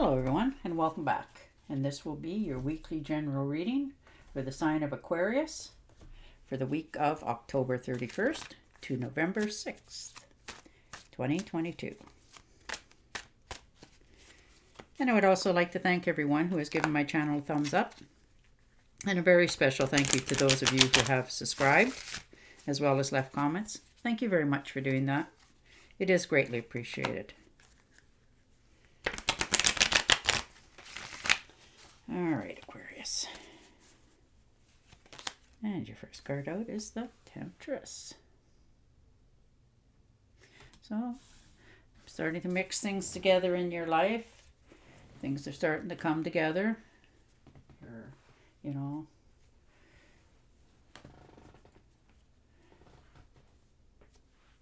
Hello everyone and welcome back, and this will be your weekly general reading for the sign of Aquarius for the week of October 31st to November 6th, 2022. And I would also like to thank everyone who has given my channel a thumbs up, and a very special thank you to those of you who have subscribed as well as left comments. Thank you very much for doing that. It is greatly appreciated. All right, Aquarius. And your first card out is the Temptress. So, starting to mix things together in your life. Things are starting to come together.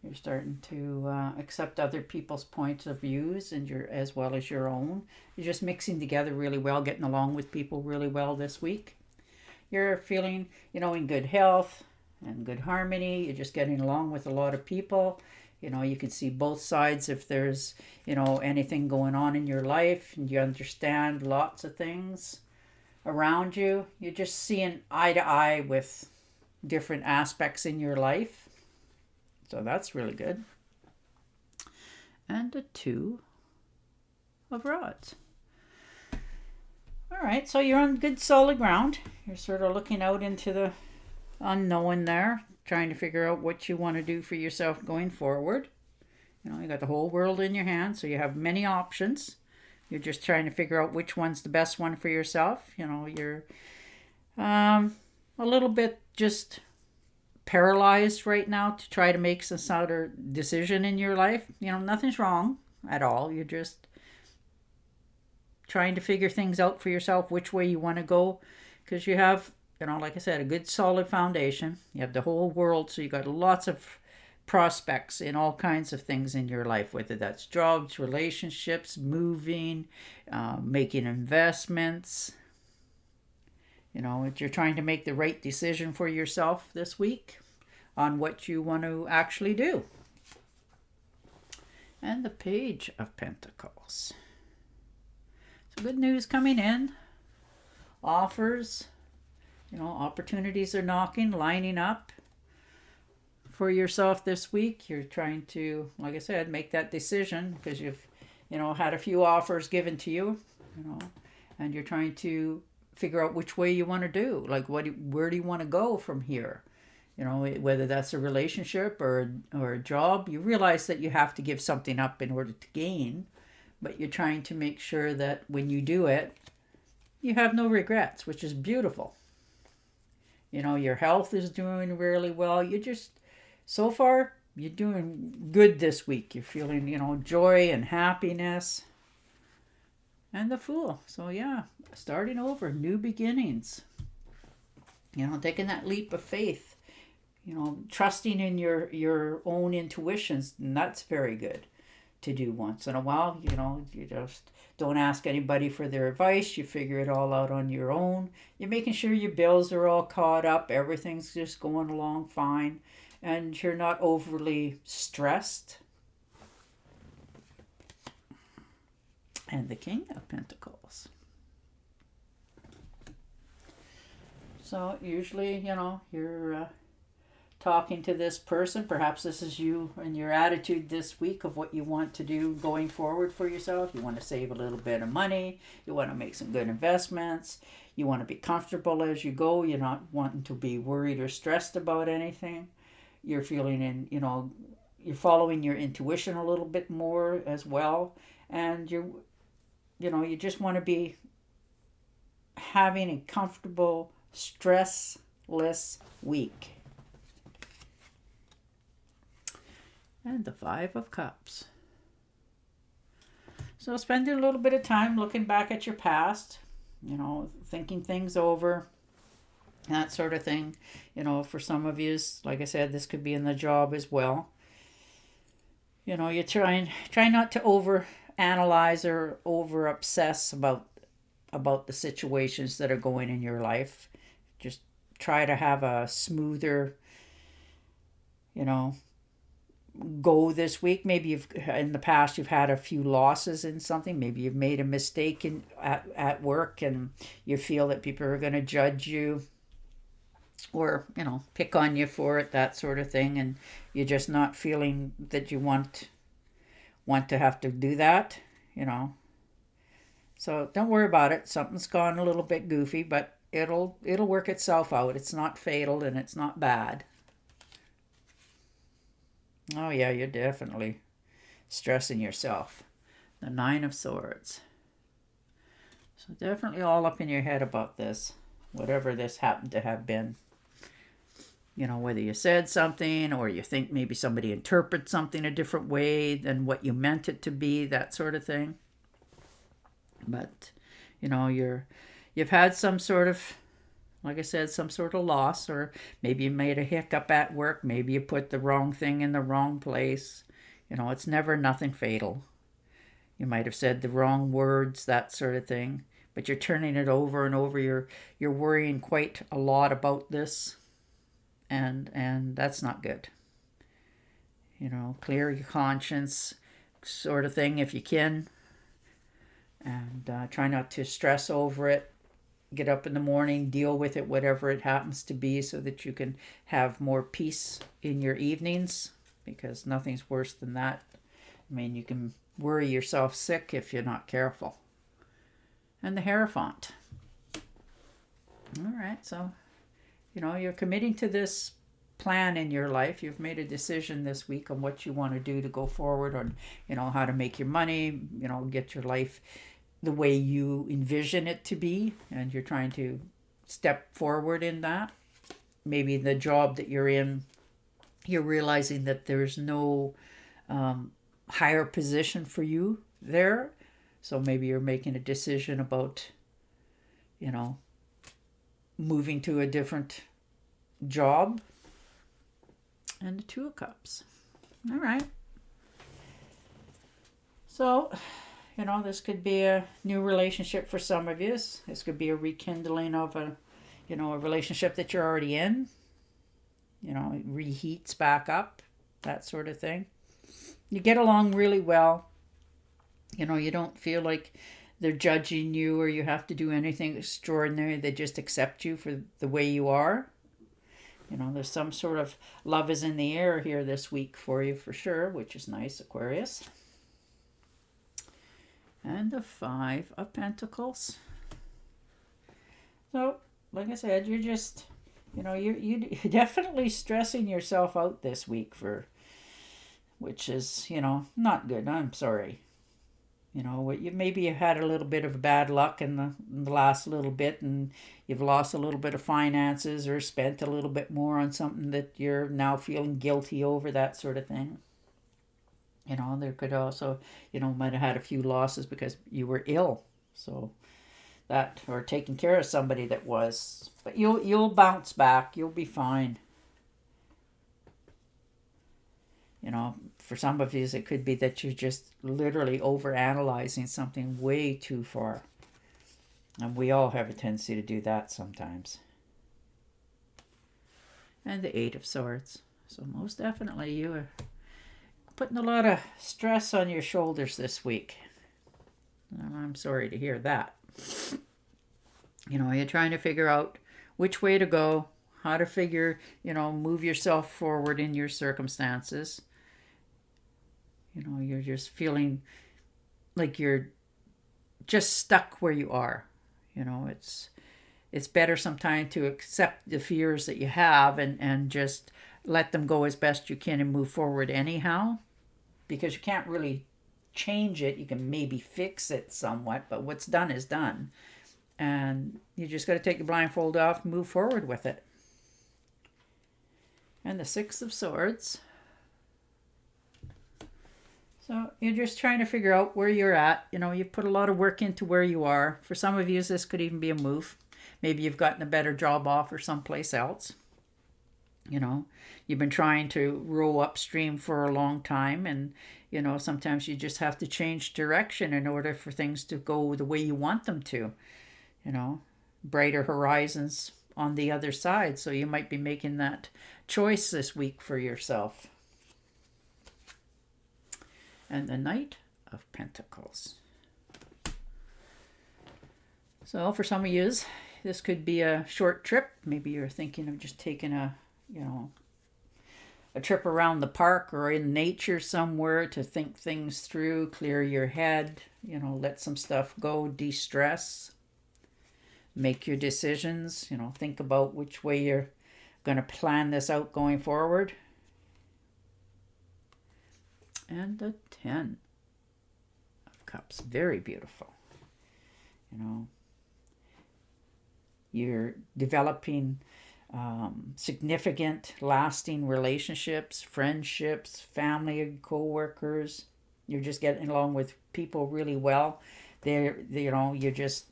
You're starting to accept other people's points of views and as well as your own. You're just mixing together really well, getting along with people really well this week. You're feeling, in good health and good harmony. You're just getting along with a lot of people. You can see both sides if there's, anything going on in your life, and you understand lots of things around you. You're just seeing eye to eye with different aspects in your life. So that's really good. And a 2 of rods. All right, so you're on good solid ground. You're sort of looking out into the unknown there, trying to figure out what you want to do for yourself going forward. You got the whole world in your hand, so you have many options. You're just trying to figure out which one's the best one for yourself. You're a little bit just paralyzed right now to try to make some sort of decision in your life. Nothing's wrong at all. You're just trying to figure things out for yourself, which way you want to go, because you have, like I said, a good solid foundation. You have the whole world, so you got lots of prospects in all kinds of things in your life, whether that's jobs, relationships, moving, making investments. You're trying to make the right decision for yourself this week on what you want to actually do. And the Page of Pentacles. So good news coming in. Offers, opportunities are knocking, lining up for yourself this week. You're trying to, like I said, make that decision because you've, had a few offers given to you, and you're trying to figure out which way you want to do. Like, where do you want to go from here? Whether that's a relationship or a job, you realize that you have to give something up in order to gain, but you're trying to make sure that when you do it, you have no regrets, which is beautiful. Your health is doing really well. So far, you're doing good this week. You're feeling, joy and happiness. And the Fool. So yeah, starting over, new beginnings. Taking that leap of faith. Trusting in your own intuitions, and that's very good to do once in a while. You just don't ask anybody for their advice. You figure it all out on your own. You're making sure your bills are all caught up. Everything's just going along fine, and you're not overly stressed. And the King of Pentacles. So usually, you're talking to this person. Perhaps this is you and your attitude this week of what you want to do going forward for yourself. You want to save a little bit of money. You want to make some good investments. You want to be comfortable as you go. You're not wanting to be worried or stressed about anything. You're feeling you're following your intuition a little bit more as well. And you just want to be having a comfortable, stressless week. And the 5 of Cups. So spending a little bit of time looking back at your past, thinking things over, that sort of thing. For some of you, like I said, this could be in the job as well. You're try not to over analyze or over obsess about the situations that are going in your life. Just try to have a smoother go this week. Maybe in the past you've had a few losses in something. Maybe you've made a mistake at work and you feel that people are going to judge you or, pick on you for it, that sort of thing, and you're just not feeling that you want to have to do that. So don't worry about it. Something's gone a little bit goofy, but it'll work itself out. It's not fatal and it's not bad. Oh yeah, you're definitely stressing yourself. The Nine of Swords. So definitely all up in your head about this, whatever this happened to have been. Whether you said something or you think maybe somebody interprets something a different way than what you meant it to be, that sort of thing. But, you've had some sort of, like I said, some sort of loss, or maybe you made a hiccup at work. Maybe you put the wrong thing in the wrong place. It's never nothing fatal. You might have said the wrong words, that sort of thing. But you're turning it over and over. You're worrying quite a lot about this. And that's not good. Clear your conscience sort of thing if you can. And try not to stress over it. Get up in the morning, deal with it, whatever it happens to be, so that you can have more peace in your evenings, because nothing's worse than that. I mean, you can worry yourself sick if you're not careful. And the Hierophant. All right, so, you're committing to this plan in your life. You've made a decision this week on what you want to do to go forward, on, how to make your money, get your life the way you envision it to be, and you're trying to step forward in that. Maybe the job that you're in, you're realizing that there's no higher position for you there. So maybe you're making a decision about, moving to a different job. And the Two of Cups. All right. So, this could be a new relationship for some of you. This could be a rekindling of a relationship that you're already in. It reheats back up, that sort of thing. You get along really well. You don't feel like they're judging you or you have to do anything extraordinary. They just accept you for the way you are. There's some sort of love is in the air here this week for you for sure, which is nice, Aquarius. And the Five of Pentacles. So, like I said, you're just, you're definitely stressing yourself out this week which is, not good. I'm sorry. Maybe you had a little bit of bad luck in the last little bit, and you've lost a little bit of finances or spent a little bit more on something that you're now feeling guilty over, that sort of thing. There could also, might have had a few losses because you were ill. So that, or taking care of somebody that was. But you'll bounce back. You'll be fine. For some of you, it could be that you're just literally overanalyzing something way too far. And we all have a tendency to do that sometimes. And the Eight of Swords. So most definitely you are putting a lot of stress on your shoulders this week. I'm sorry to hear that. You're trying to figure out which way to go, how to figure, move yourself forward in your circumstances. You're just feeling like you're just stuck where you are. It's better sometimes to accept the fears that you have and just let them go as best you can and move forward anyhow, because you can't really change it. You can maybe fix it somewhat, but what's done is done. And you just got to take the blindfold off and move forward with it. And the Six of Swords. So you're just trying to figure out where you're at. You put a lot of work into where you are. For some of you, this could even be a move. Maybe you've gotten a better job offer someplace else. You've been trying to row upstream for a long time, and sometimes you just have to change direction in order for things to go the way you want them to. Brighter horizons on the other side. So you might be making that choice this week for yourself. and the Knight of Pentacles. So for some of you, this could be a short trip. Maybe you're thinking of just taking a trip around the park or in nature somewhere to think things through, clear your head, let some stuff go, de-stress, make your decisions, think about which way you're going to plan this out going forward. And the 10 of Cups, very beautiful. You're developing significant, lasting relationships, friendships, family, co-workers. You're just getting along with people really well. You're just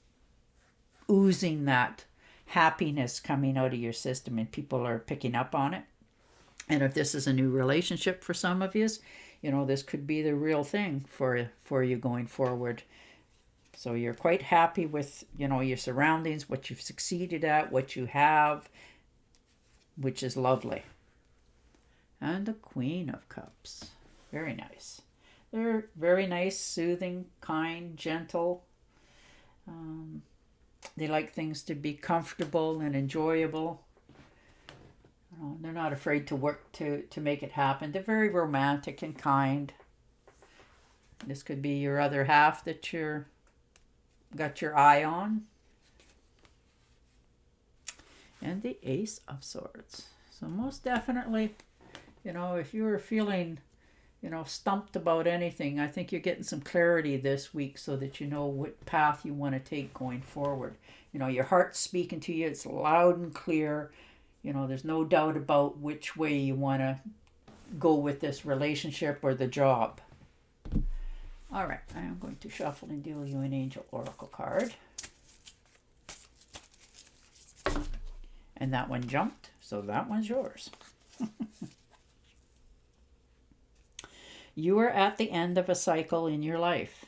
oozing that happiness coming out of your system, and people are picking up on it. And if this is a new relationship for some of you, this could be the real thing for you going forward. So you're quite happy with, your surroundings, what you've succeeded at, what you have, which is lovely. And the Queen of Cups. Very nice. They're very nice, soothing, kind, gentle. They like things to be comfortable and enjoyable. They're not afraid to work to make it happen. They're very romantic and kind. This could be your other half that you're got your eye on. And the Ace of Swords. So most definitely, if you were feeling, stumped about anything, I think you're getting some clarity this week so that you know what path you want to take going forward. Your heart's speaking to you. It's loud and clear. There's no doubt about which way you want to go with this relationship or the job. All right, I am going to shuffle and deal you an Angel Oracle card. And that one jumped, so that one's yours. You are at the end of a cycle in your life.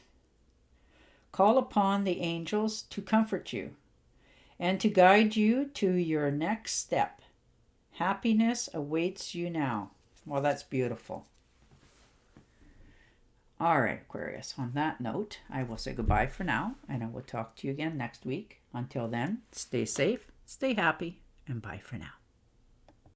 Call upon the angels to comfort you and to guide you to your next step. Happiness awaits you now. Well, that's beautiful. All right, Aquarius, on that note, I will say goodbye for now, and I will talk to you again next week. Until then, stay safe, stay happy, and bye for now.